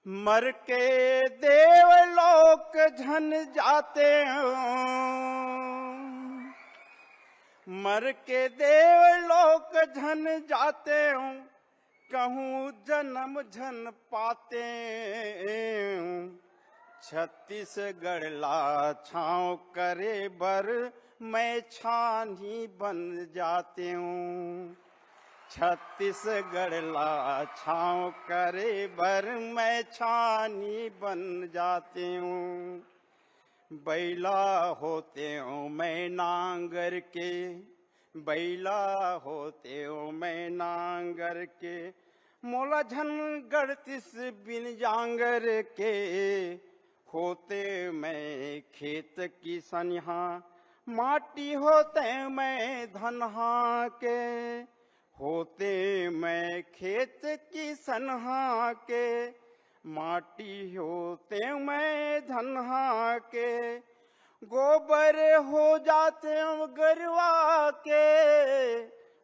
मर के देवलोक झन जाते हो, मर के देवलोक झन जाते हो, कहूँ जन्म झन पाते। छत्तीसगढ़ ला छाँव करे बर मैं छानी बन जाते हूँ। छत्तीसगढ़ ला छाँव करे बर मैं छानी बन जाते हूँ। बैला होते हूँ मैं नांगर के, बैला होते हूँ मैं नांगर के, मोला झन गढ़तिस बिन जांगर के। होते मैं खेत की सनिहा, माटी होते मैं धनहा के। होते मैं खेत की सनहा के, माटी होते मैं धनहा के। गोबर हो जाते गरवा के,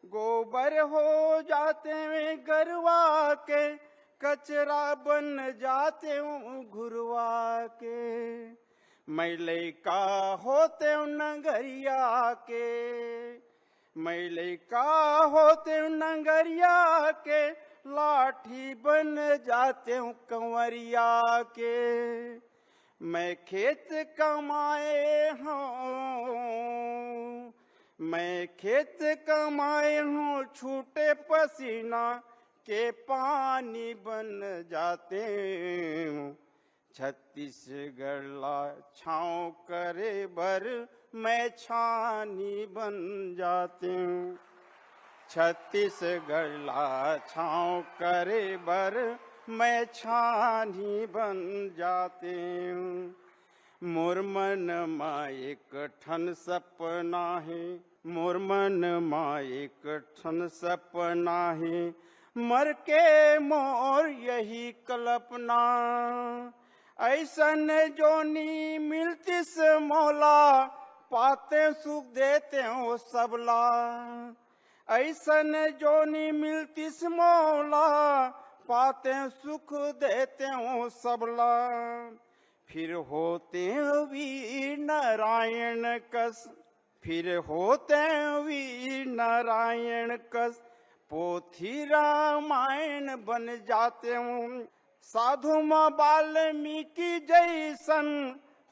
गोबर हो जाते गरवा के। कचरा बन जाते हूँ घुरवा के। मैं लइका होते हूँ नगरिया के, मैं लइका होते हूँ नगरिया के। लाठी बन जाते हूँ कंवरिया के। मैं खेत कमाए हूँ, मैं खेत कमाए हूँ, छूटे पसीना के पानी बन जाते हूँ। छत्तीसगढ़ ला छाँव करे बर मैं छानी बन जाते हूँ। छत्तीसगढ़ ला छाँव करे बर मैं छानी बन जाते हूँ। मोर मन मा एक ठन सपना है, मोर मन मा एक ठन सपना है। मर के मोर यही कल्पना, ऐसन जोनी मिलतिस मौला, पाते सुख देते हो सबला। ऐसन जोनी मिलतिस मौला, पाते सुख देते हो सबला। फिर होते वीर नारायण कस, फिर होते वीर नारायण कस। पोथी रामायण बन जाते हूँ। साधु माँ वाल्मीकि जैसन,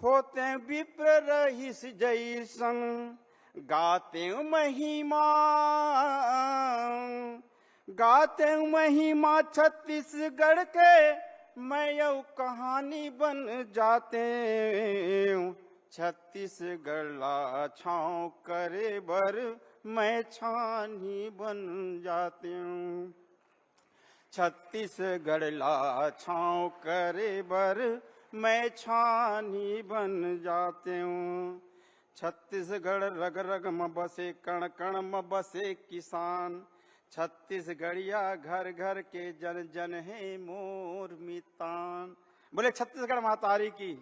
होते विप्र रहीस जैसन। गाते महिमा, गाते महिमा छत्तीसगढ़ के, मैं यू कहानी बन जाते हूँ। छत्तीसगढ़ ला छाँव करे बर मैं छानी बन जाती हूँ। छत्तीसगढ़ ला छाँव करे बर मैं छानी बन जाते हूँ। छत्तीसगढ़ रग रग में बसे, कण कण में बसे किसान। छत्तीसगढ़िया घर घर के जन जन है मोर मितान। बोले छत्तीसगढ़ मातारी की।